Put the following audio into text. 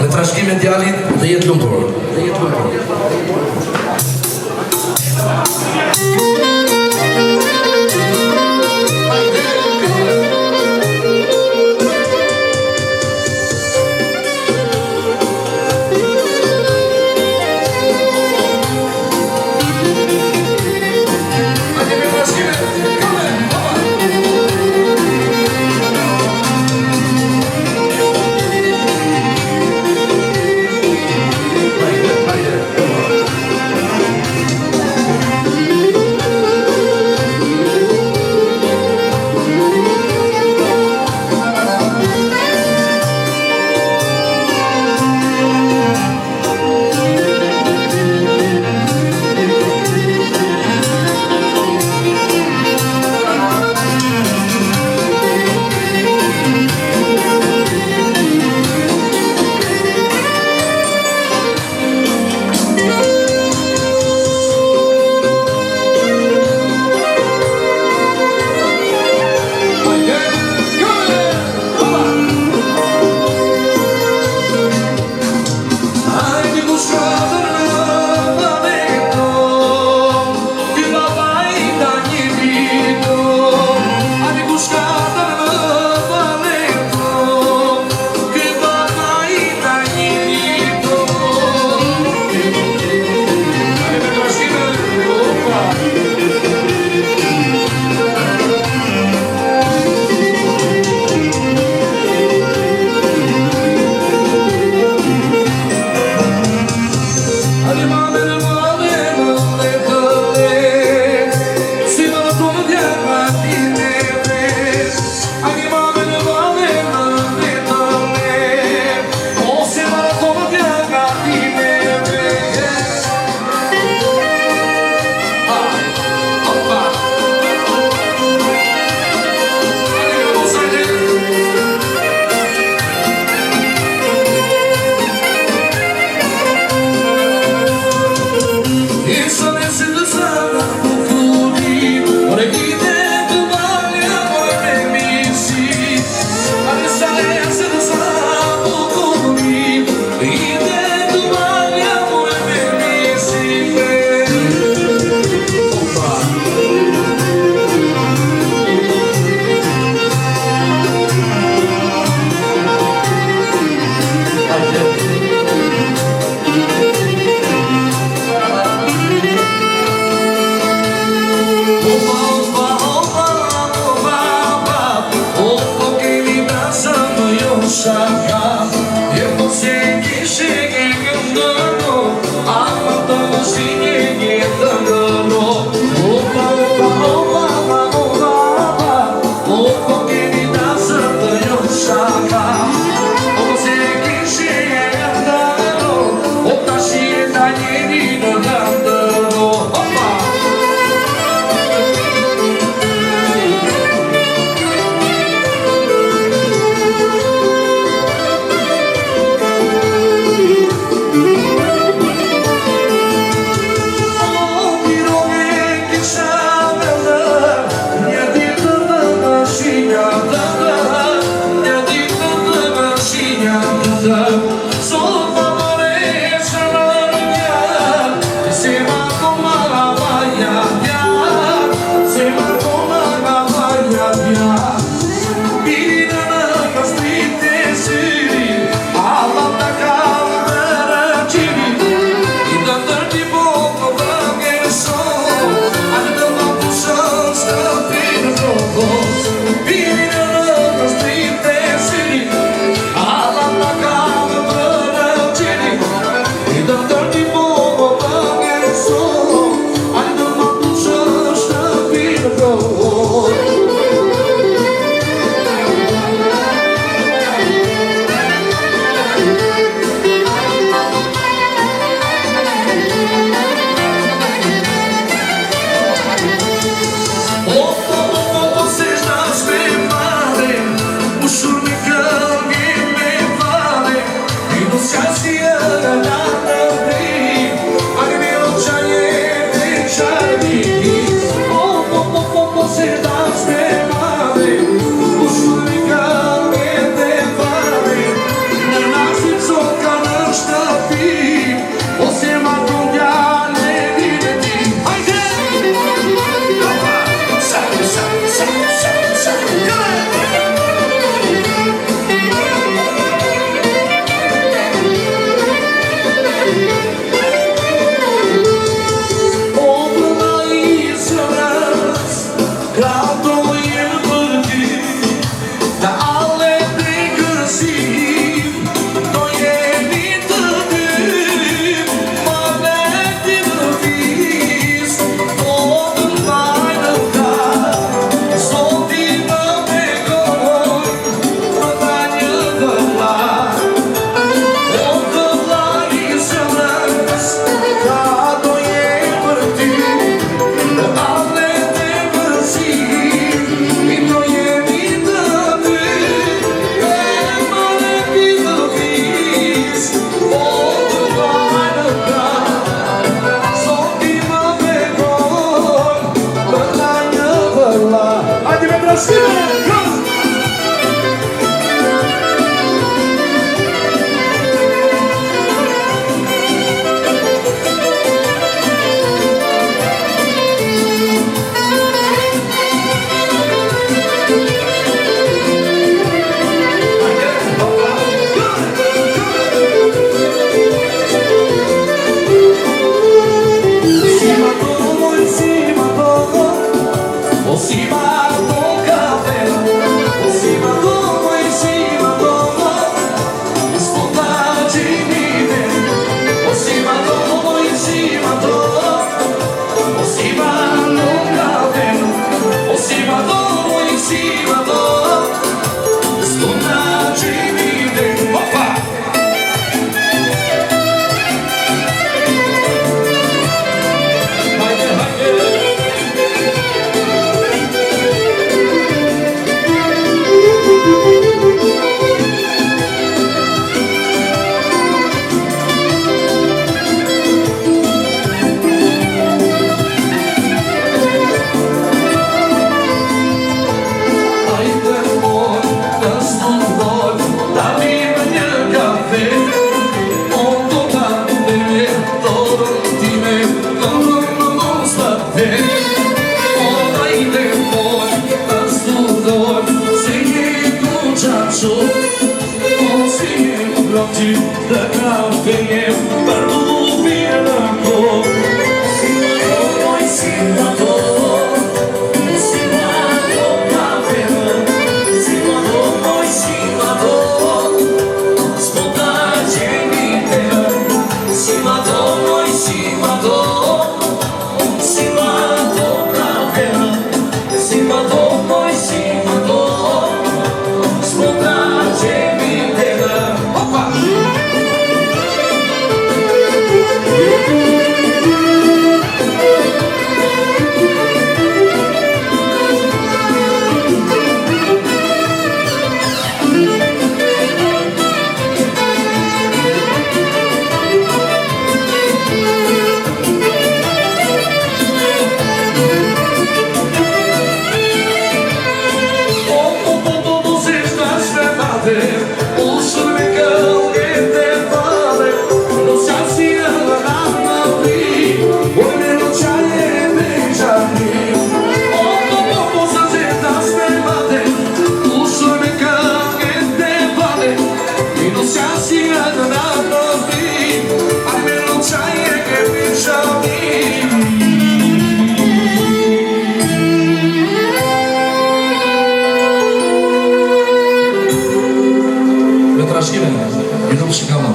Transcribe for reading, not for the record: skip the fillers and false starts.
Në trashkimin e djalit dhe jetë lumtur. ty dhe kafe jem për lupin në kohë. Si ma do, moj, si ma do, si ma do kafe, si ma do, moj, si ma do, s'po ta gjeni te, si ma do, moj, si ma do, si ma do kafe, si ma do, moj, si ma do, s'po ta gjeni te. Opa! Usur me këllë e fare, non si ansia la mamma qui, vuoi meno ciaie e begiami. Oh, sa gente aspettate, usur me këllë e fare, non si ansia la mamma qui, vuoi meno ciaie e begiami. Me trashkime, i nuk shikama.